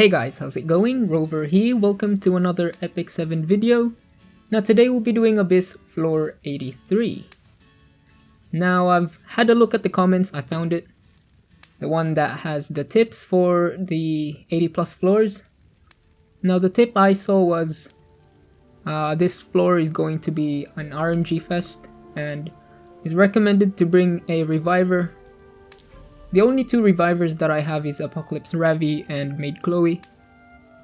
Hey guys, how's it going? Rover here, welcome to another Epic 7 video. Now today we'll be doing Abyss Floor 83. Now I've had a look at the comments, I found it. The one that has the tips for the 80 plus floors. Now the tip I saw was this floor is going to be an RNG fest and is recommended to bring a reviver. The only two revivers that I have is Apocalypse Ravi and Maid Chloe,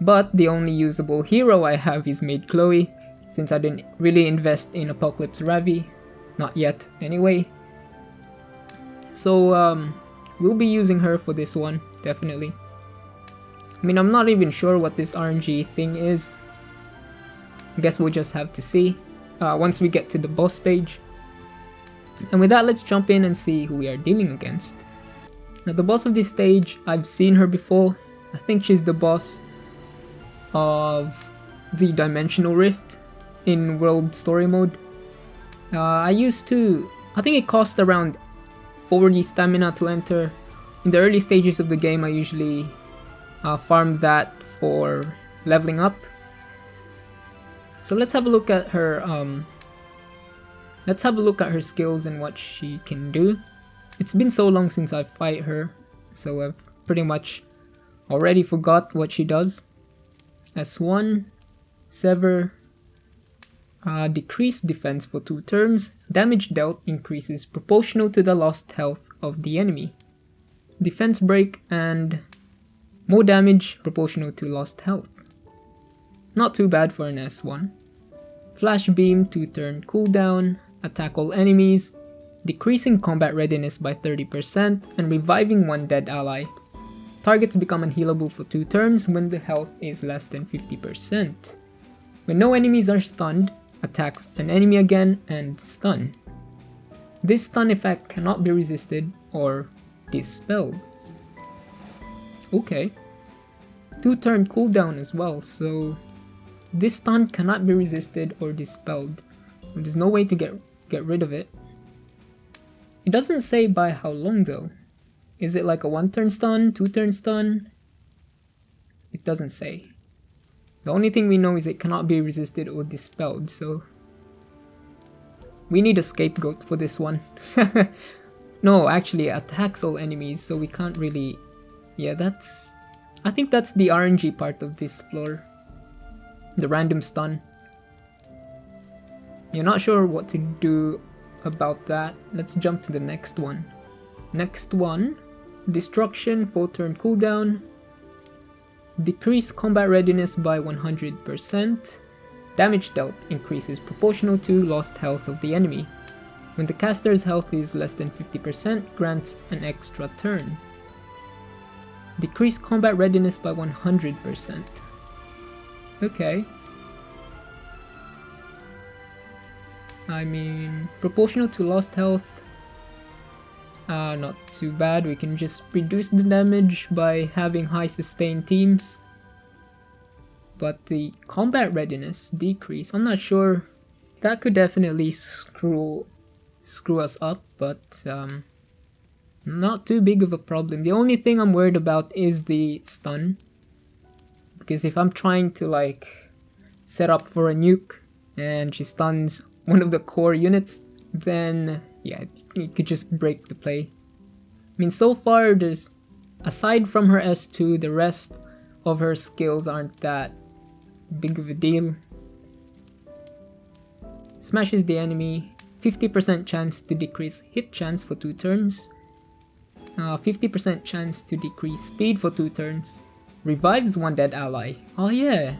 but the only usable hero I have is Maid Chloe, since I didn't really invest in Apocalypse Ravi, not yet anyway. So we'll be using her for this one, definitely. I mean, I'm not even sure what this RNG thing is. I guess we'll just have to see once we get to the boss stage. And with that, let's jump in and see who we are dealing against. Now the boss of this stage, I've seen her before. I think she's the boss of the Dimensional Rift in World Story Mode. I think it cost around 40 stamina to enter. In the early stages of the game I usually farm that for leveling up. So let's have a look at her skills and what she can do. It's been so long since I fight her, so I've pretty much already forgot what she does. S1, Sever, decrease defense for 2 turns, damage dealt increases proportional to the lost health of the enemy. Defense break and more damage proportional to lost health. Not too bad for an S1. Flash beam 2 turn cooldown, attack all enemies, decreasing combat readiness by 30% and reviving one dead ally. Targets become unhealable for 2 turns when the health is less than 50%. When no enemies are stunned, attacks an enemy again and stun. This stun effect cannot be resisted or dispelled. Okay. 2 turn cooldown as well, so this stun cannot be resisted or dispelled. There's no way to get rid of it. It doesn't say by how long though. Is it like a 1 turn stun, 2 turn stun? It doesn't say. The only thing we know is it cannot be resisted or dispelled, so we need a scapegoat for this one. No, actually it attacks all enemies, so we can't really... Yeah, I think that's the RNG part of this floor. The random stun. You're not sure what to do about that. Let's jump to the next one. Next one, Destruction 4 turn cooldown, decrease combat readiness by 100%, damage dealt increases proportional to lost health of the enemy. When the caster's health is less than 50%, grants an extra turn. Decrease combat readiness by 100%. Okay. I mean, proportional to lost health, not too bad. We can just reduce the damage by having high sustain teams. But the combat readiness decrease, I'm not sure. That could definitely screw us up, but not too big of a problem. The only thing I'm worried about is the stun. Because if I'm trying to like set up for a nuke and she stuns one of the core units, then yeah, it could just break the play. I mean, so far aside from her S2, the rest of her skills aren't that big of a deal. Smashes the enemy, 50% chance to decrease hit chance for 2 turns, 50% chance to decrease speed for 2 turns, revives one dead ally. Oh yeah,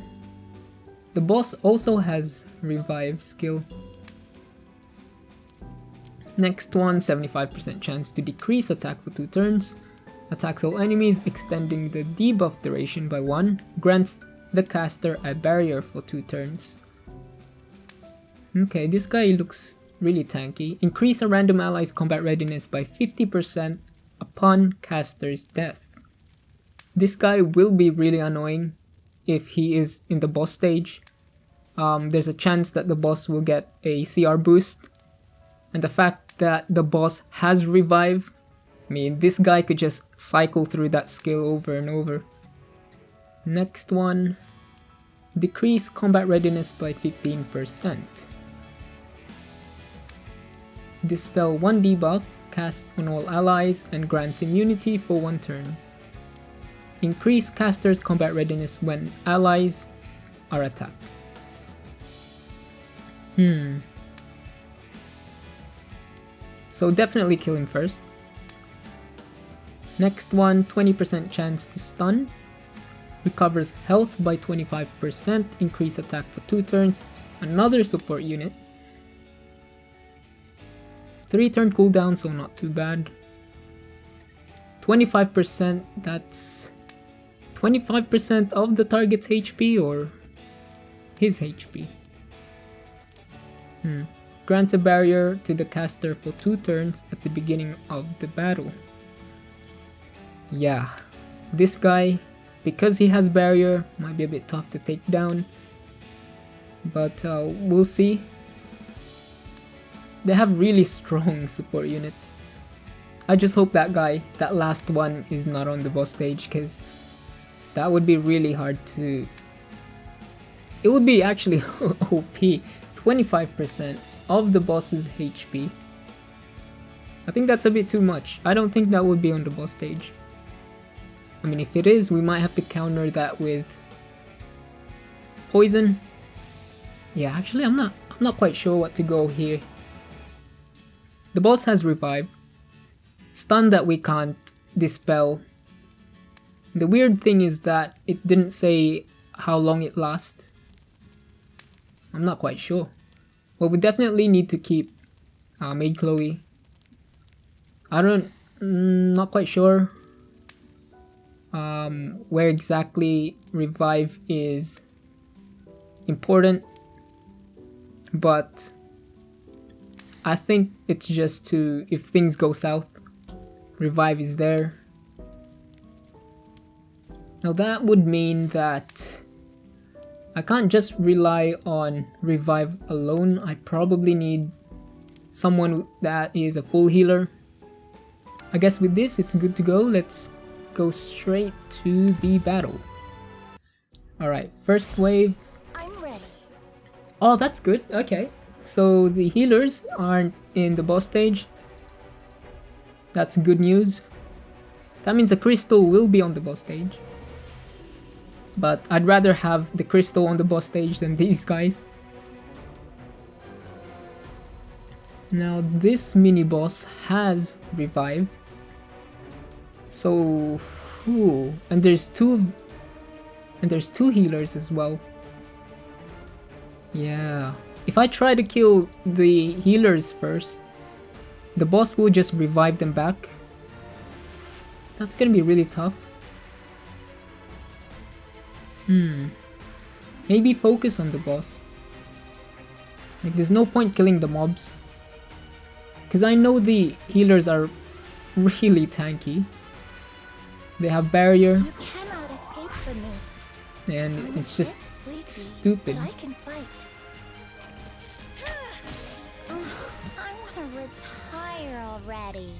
the boss also has revive skill. Next one, 75% chance to decrease attack for 2 turns, attacks all enemies extending the debuff duration by 1, grants the caster a barrier for 2 turns. Okay, this guy looks really tanky. Increase a random ally's combat readiness by 50% upon caster's death. This guy will be really annoying if he is in the boss stage. There's a chance that the boss will get a CR boost, and the fact that the boss has revive, I mean, this guy could just cycle through that skill over and over. Next one, decrease combat readiness by 15%. Dispel 1 debuff, cast on all allies, and grants immunity for 1 turn. Increase caster's combat readiness when allies are attacked. So definitely kill him first. Next one, 20% chance to stun. Recovers health by 25%, increase attack for 2 turns. Another support unit. 3 turn cooldown, so not too bad. 25%, that's 25% of the target's HP or his HP. Grants a barrier to the caster for 2 turns at the beginning of the battle. Yeah, this guy, because he has barrier, might be a bit tough to take down. But we'll see. They have really strong support units. I just hope that guy, that last one, is not on the boss stage, because that would be really hard to... It would be actually OP. 25% of the boss's HP. I think that's a bit too much. I don't think that would be on the boss stage. I mean, if it is, we might have to counter that with poison. Yeah, actually, I'm not quite sure what to go here. The boss has revive, stun that we can't dispel. The weird thing is that it didn't say how long it lasts. I'm not quite sure. Well, we definitely need to keep Maid Chloe. Not quite sure where exactly revive is important, but I think it's just to, if things go south, revive is there. Now that would mean that I can't just rely on revive alone. I probably need someone that is a full healer. I guess with this it's good to go. Let's go straight to the battle. Alright, first wave. I'm ready. Oh, that's good. Okay. So the healers aren't in the boss stage. That's good news. That means a crystal will be on the boss stage. But I'd rather have the crystal on the boss stage than these guys. Now this mini boss has revive. So, and there's two healers as well. Yeah. If I try to kill the healers first, the boss will just revive them back. That's gonna be really tough. Maybe focus on the boss. Like, there's no point killing the mobs, because I know the healers are really tanky. They have barrier. You cannot escape from me. And it's just stupid. I can fight. I want to retire already.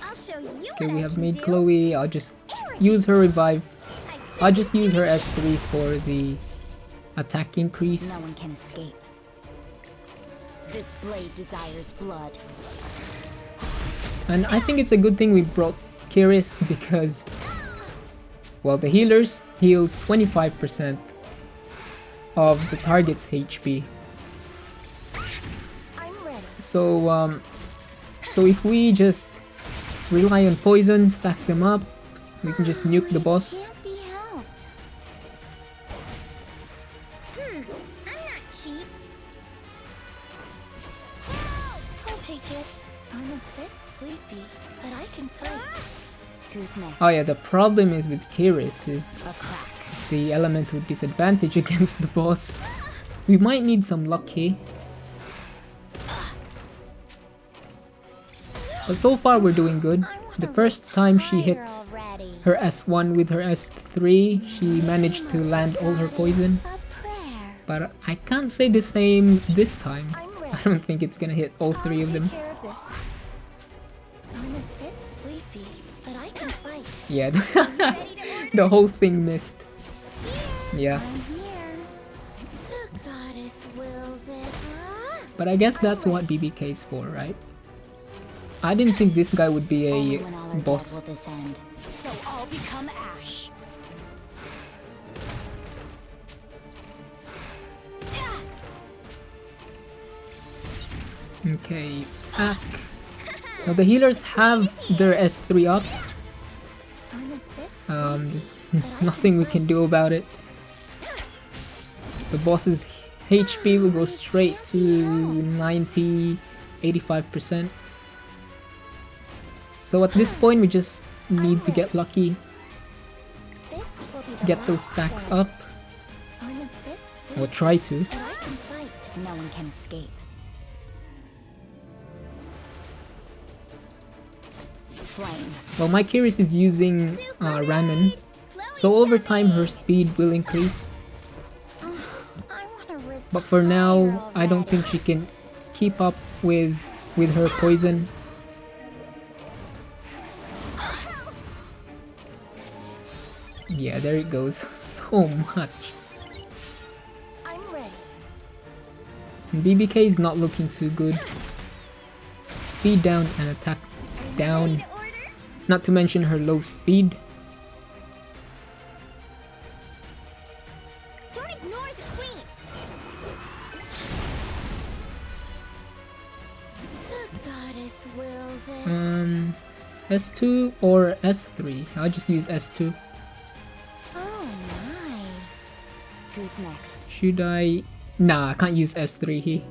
I'll show you. Okay, we have Maid Chloe. I'll just use her revive. I'll just use her S3 for the attack increase. No one can escape. This blade desires blood. And I think it's a good thing we brought Kiris, because, well, the healers heals 25% of the target's HP. I'm ready. So if we just rely on poison, stack them up, we can just nuke the boss. Can't be helped. I'm not cheap. I'll take it. I'm a bit sleepy, but I can fight. Who's next? Oh yeah, the problem is with Kiris is A crack. the elemental disadvantage against the boss. We might need some luck here. But so far we're doing good. The first time she hits her S1 with her S3, she managed to land all her poison. A prayer. But I can't say the same this time. I'm ready. I don't think it's gonna hit all 3 of them. I'll take care of this. I'm a bit sleepy, but Yeah, the whole thing missed. Yeah. I'm here. The goddess wills it. But I guess that's what BBK is for, right? I didn't think this guy would be Only a when all are dead boss. will this end. So I'll become ash. Okay, attack. Now the healers have their S3 up. I'm a bit There's sleepy, but I nothing we can can do about it. The boss's HP will go straight to 90, 85%. So at this point we just need to get lucky, This will be the get those last stacks one. up, I'm a bit sleepy, or try to. but I can fight. No one can escape. Flame. Well, my Kiris is using Ranon, so over time her speed will increase. I wanna retire But for now, I don't think she can keep up with her poison. Yeah, there it goes. So much. I'm ready. BBK is not looking too good. Speed down and attack down. Not to mention her low speed. Don't ignore the queen. The goddess wills it. S2 or S3. I'll just use S2. Oh my. Who's next? Should I? Nah, I can't use S3 here.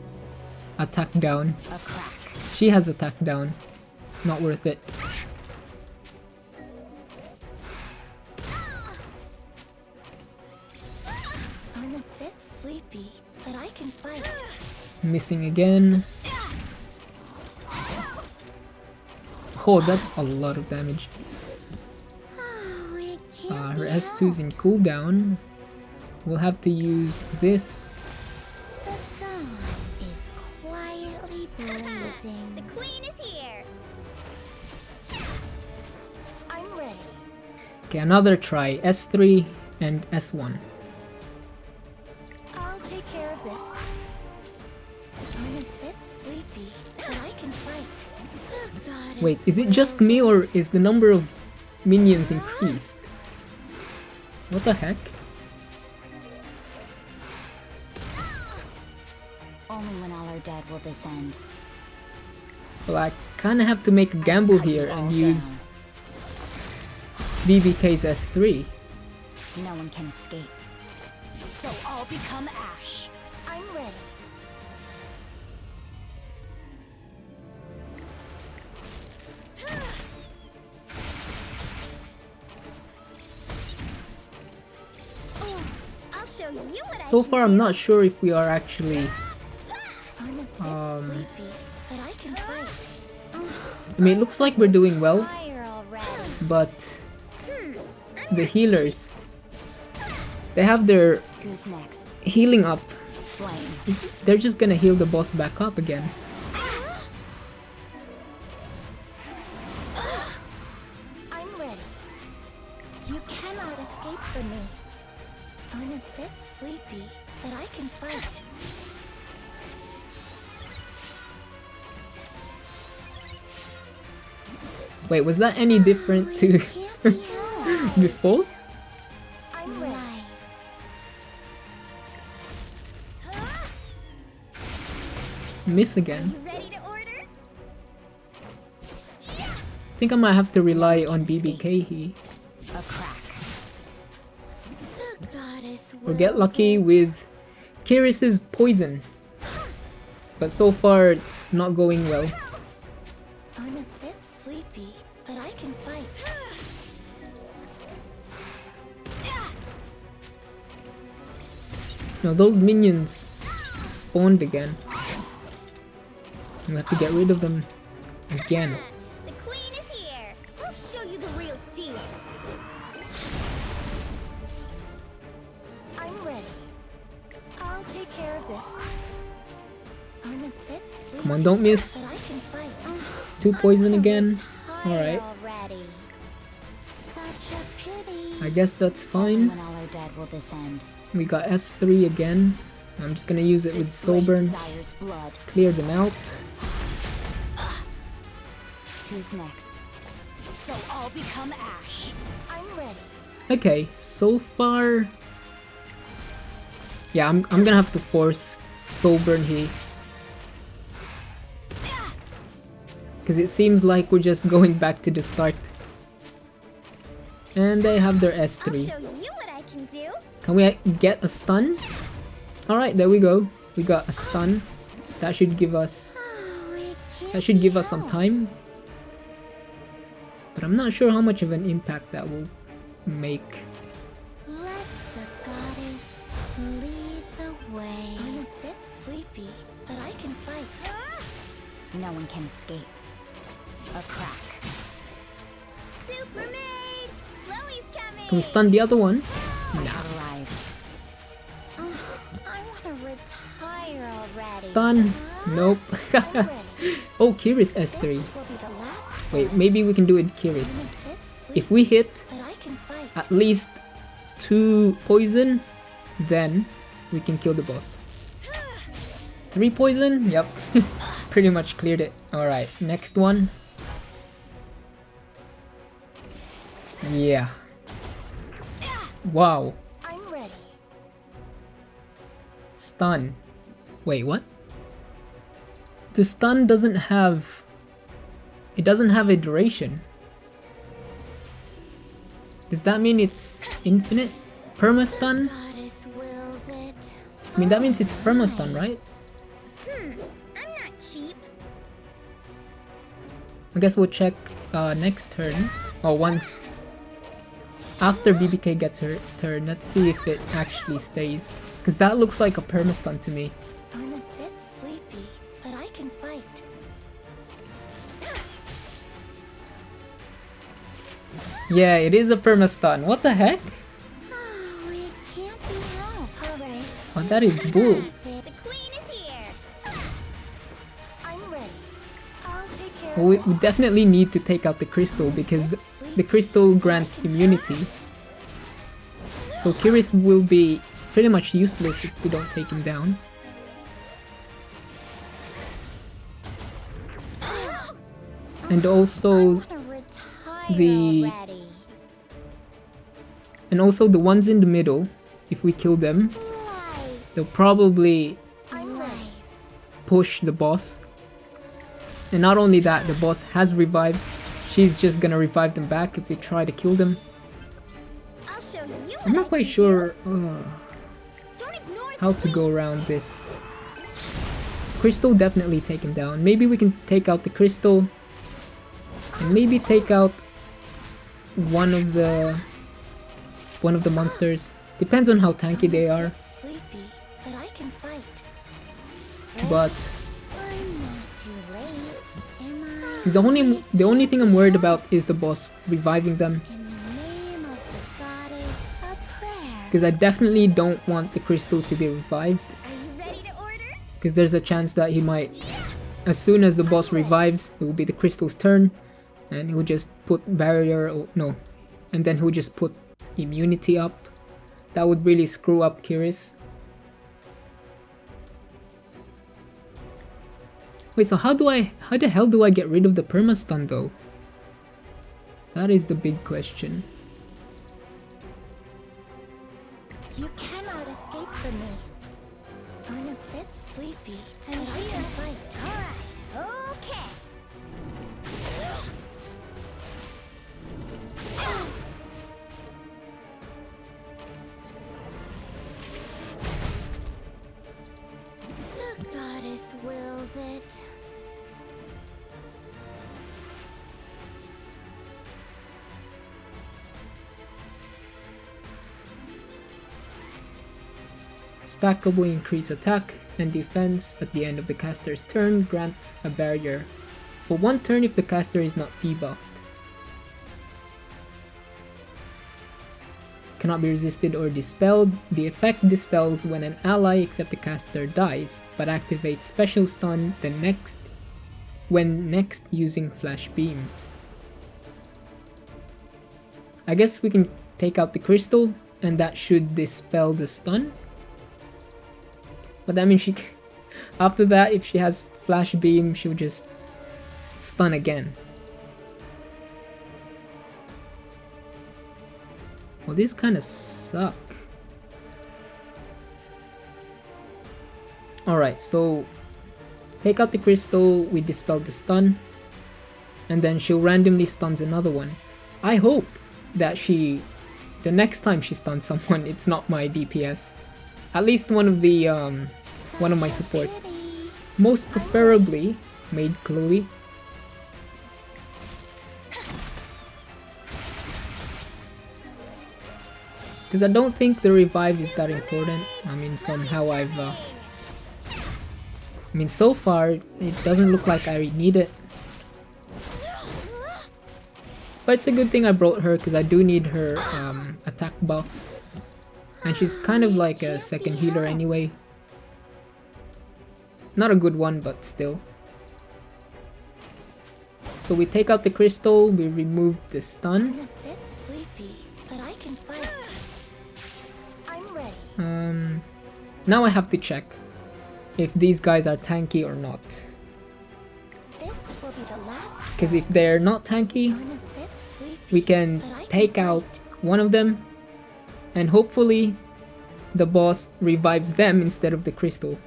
Attack down. A crack. She has attack down. Not worth it. I'm a bit sleepy, but I can fight. Missing again. Oh, that's a lot of damage. Oh, it can't Her be S2's in cooldown. We'll have to use this. The dawn is quietly blazing. The queen is here. I'm ready. Okay, another try. S3 and S1. I'll take care of this. I'm a bit sleepy, but I can fight. The goddess Wait, is it just wills me or is the number of minions increased? What the heck? Only when all are dead will this end. Well, I kinda have to make a gamble here and use BBK's S3. No one can escape. So I'll become ash. I'm ready. Oh, I'll show you what So I can far, I'm do. not sure if we are actually. I'm a bit sleepy, but I can fight. I mean, it looks like we're doing well, Fire already. but the healers, they have their Who's next? healing up. Flame. They're just gonna heal the boss back up again. I'm ready. You cannot escape from me. I'm a bit sleepy, but I can fight. Wait, was that any different to Can't be helped. before? I'm ready. Miss again. You ready to order? I think I might have to rely on BBK here. A crack. The goddess Or get wills lucky it. with Kiris's poison. But so far, it's not going well. I'm a bit sleepy, but I can fight. Now those minions spawned again. We have to get rid of them again. The queen is here. I'll show you the real deal. I'm ready. I'll take care of this. I'm a bit sleepy. Come on, don't miss. But I can fight. Two poison again. Fire Alright. already. So I guess that's fine. When all are dead, will this end? We got S3 again. I'm just gonna use it with Soul Burn. Desires blood. Clear them out. Who's next? So I'll become ash. I'm ready. Okay, so far... Yeah, I'm gonna have to force Soul Burn here. Because it seems like we're just going back to the start. And they have their I'll S3. show you what I can do. Can we get a stun? Alright, there we go. We got a stun. That should give us... Oh, it can't That should be give us some helped. time. But I'm not sure how much of an impact that will make. Let the goddess lead the way. I'm a bit sleepy, but I can fight. No one can escape. A crack. Super maid! Chloe's coming! Can we stun the other one? Nah. Nah. Arrive. I want to retire already. Stun. Nope. I'm ready. Oh, Kiri's This S3. will be the last Wait, one. maybe we can do it with I'm a Kiri's. bit sleepy, If we hit but I can fight. at least 2 poison, then we can kill the boss. 3 poison? Yep. Pretty much cleared it. Alright, next one. Yeah. Wow. I'm ready. Stun. Wait, what? The stun doesn't have... It doesn't have a duration. Does that mean it's infinite? Perma-stun? Goddess wills it. I mean, that means it's perma-stun, right? I'm not cheap. I guess we'll check next turn. Or once. After BBK gets her turn, let's see if it actually stays. Because that looks like a perma-stun to me. I'm a bit sleepy, but I can fight. Yeah, it is a perma-stun. What the heck? Oh, it can't be helped. All right. Oh, that is bull. The queen is here. I'm ready. I'll take care Well, of we this. definitely need to take out the crystal because the crystal grants immunity. So Kiris will be pretty much useless if we don't take him down. And also, I want to retire the- already. and also the ones in the middle, if we kill them, Life. they'll probably I'm ready. push the boss. And not only that, the boss has revived. She's just gonna revive them back if we try to kill them. I'll show you what I'm I not quite can sure do. Don't ignore how the to go around this. Crystal definitely take him down. Maybe we can take out the crystal. And maybe take out one of the monsters. Depends on how tanky they are. Sleepy, but I can fight. But I'm not too late, am I? 'cause the only thing I'm worried about is the boss reviving them. In the name of the goddess, a prayer. Because I definitely don't want the crystal to be revived. Are you ready to order? Because there's a chance that he might, as soon as the boss revives, it will be the crystal's turn. And he'll just put barrier, no. And then he'll just put immunity up. That would really screw up Kiris. Wait, so how the hell do I get rid of the perma-stun though? That is the big question. You cannot escape from me. I'm a bit sleepy, and I can fight. Alright, okay. The goddess wills it. Stackable increase attack and defense at the end of the caster's turn grants a barrier for 1 turn if the caster is not debuffed. Cannot be resisted or dispelled. The effect dispels when an ally except the caster dies, but activates special stun when next using flash beam. I guess we can take out the crystal, and that should dispel the stun. But that means after that, if she has flash beam, she'll just stun again. Well, these kind of suck. Alright, so take out the crystal, we dispel the stun, and then she'll randomly stuns another one. I hope that the next time she stuns someone, it's not my DPS. At least one of my support. Most preferably, Maid Chloe. Because I don't think the revive is that important. I mean, from how so far, it doesn't look like I need it. But it's a good thing I brought her, because I do need her attack buff. And she's kind of like a second healer anyway. Not a good one, but still. So we take out the crystal, we remove the stun. I'm a bit sleepy, but I can fight. I'm ready. Now I have to check if these guys are tanky or not. This will be the last. Because if they're not tanky, I'm a bit sleepy, we can but I can take out one of them, and hopefully the boss revives them instead of the crystal.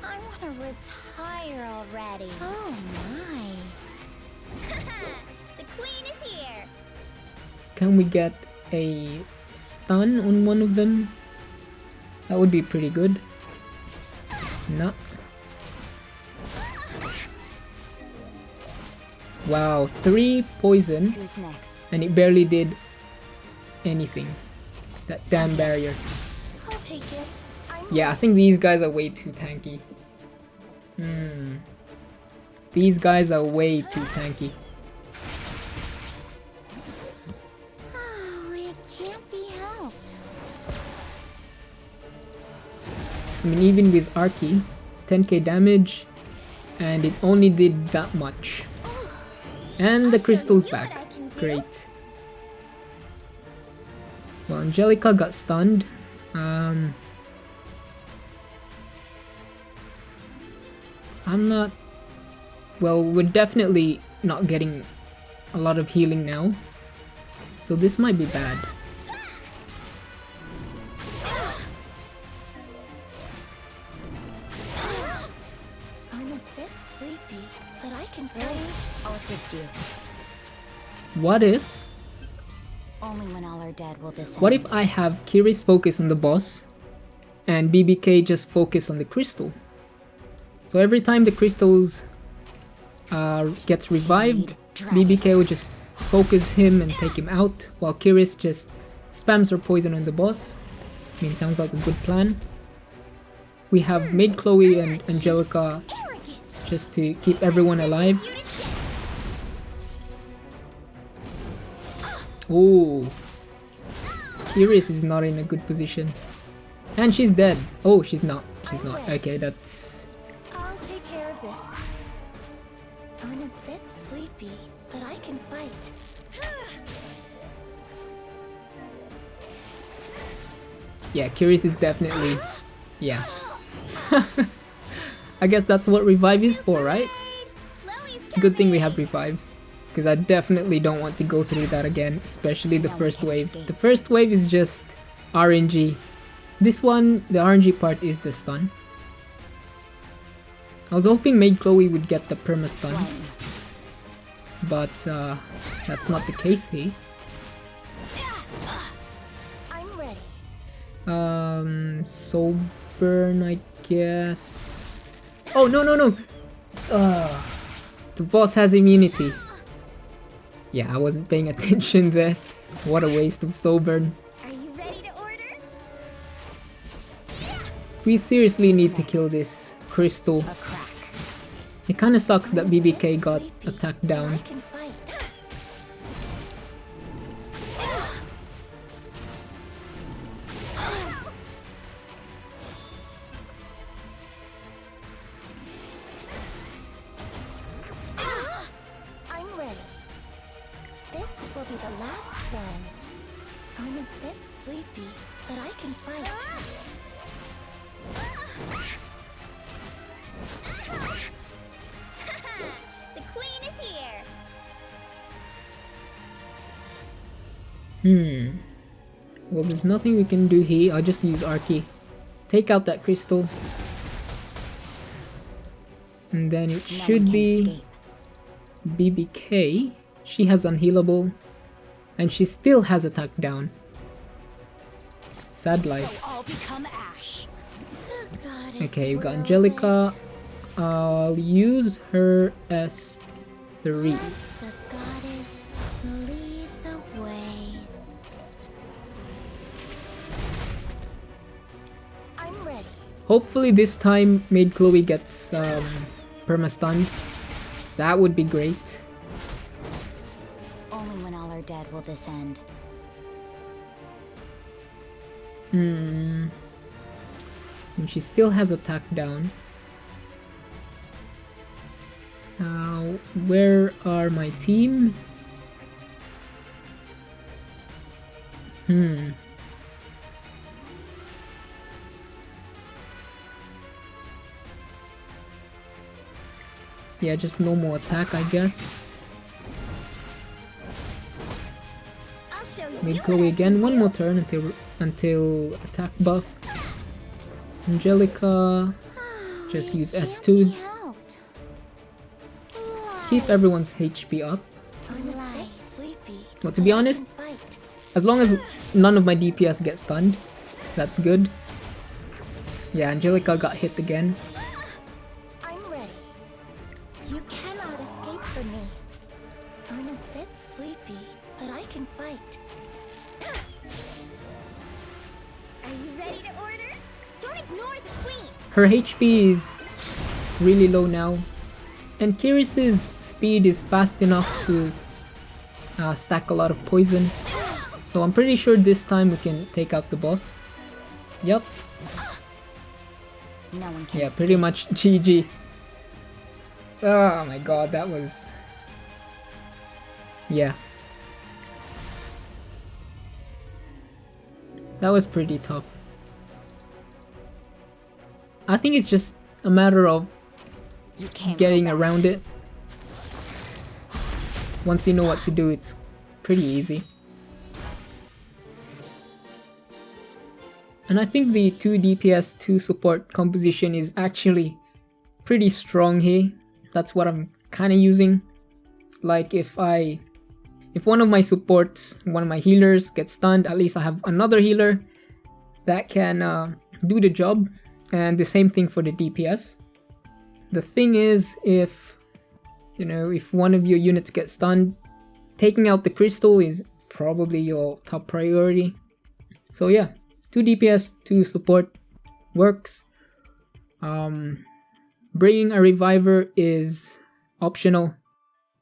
I want to retire already. Oh my. The queen is here. Can we get a stun on one of them? That would be pretty good. No. Wow, 3 poison, Who's next? and it barely did anything. That damn barrier. I'll take it. Yeah, I think these guys are way too tanky. These guys are way too tanky. Oh, it can't be helped. I mean, even with Arky, 10k damage, and it only did that much. And the crystal's back. Great. Well, Angelica got stunned. I'm not... Well, we're definitely not getting a lot of healing now. So this might be bad. I'm a bit sleepy, but I can fight. I'll assist you. What if... Only when all are dead will this What end. if I have Kiri's focus on the boss and BBK just focus on the crystal? So every time the crystals gets revived, BBK will just focus him and take him out, while Kiris just spams her poison on the boss. I mean, sounds like a good plan. We have Maid Chloe and Angelica just to keep everyone alive. Oh, Kiris is not in a good position. And she's dead. Oh, she's not. She's not. Okay, that's... I'll take care of this. I'm a bit sleepy, but I can fight. Yeah, Kiris is definitely... Yeah. I guess that's what revive is for, right? Chloe's Good thing we have revive. Because I definitely don't want to go through that again, especially the first wave. The first wave is just RNG. This one, the RNG part is the stun. I was hoping Maid Chloe would get the perma stun, but that's not the case here. I'm ready. Soul burn, I guess. Oh no no no! The boss has immunity. Yeah, I wasn't paying attention there. What a waste of soul burn. Are you ready to order? We seriously need to kill this crystal. A crack. It kinda sucks that I'm a BBK bit got sleepy, attacked but down. I can fight. bit sleepy, but I can fight. The queen is here. Well, there's nothing we can do here. I'll just use Archie. Take out that crystal. And then it should be BBK. She has unhealable. And she still has attack down. Sad life. So I'll become ash. The goddess Okay, we got wills Angelica. I'll use her as 3. it. The goddess lead the way. I'm ready. Hopefully this time Maid Chloe gets perma-stunned. That would be great. Only when all are dead will this end. And she still has attack down. Now, where are my team? Yeah, just normal attack, I guess. I'll show you. Maid Chloe again, one more turn until attack buff. Angelica, just use S2. Helped. Keep everyone's HP up. I'm a bit sleepy. Well, to be honest, Fight. as long as none of my DPS get stunned, that's good. Yeah, Angelica got hit again. I'm ready. You cannot escape from me. I'm a bit sleepy, but I can fight. Are you ready to order? Don't ignore the queen. Her HP is really low now. And Kiris's speed is fast enough to stack a lot of poison. So I'm pretty sure this time we can take out the boss. Yep. No one can Yeah, escape. pretty much GG. Oh my god, that was... Yeah. That was pretty tough. I think it's just a matter of You can't getting go back. around it. Once you know what to do, it's pretty easy. And I think the 2 DPS 2 support composition is actually pretty strong here. That's what I'm kind of using. Like if one of my supports, one of my healers gets stunned, at least I have another healer that can do the job. And the same thing for the DPS. The thing is, if one of your units gets stunned, taking out the crystal is probably your top priority. So yeah, 2 DPS, 2 support works. Bringing a reviver is optional,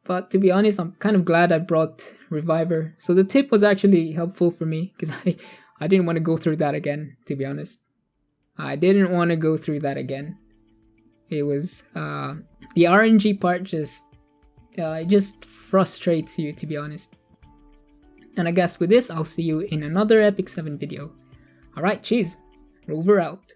but to be honest, I'm kind of glad I brought reviver. So the tip was actually helpful for me because I didn't want to go through that again. To be honest, I didn't want to go through that again. It was the RNG part just frustrates you, to be honest. And I guess with this, I'll see you in another Epic 7 video. Alright, cheers. Rover out.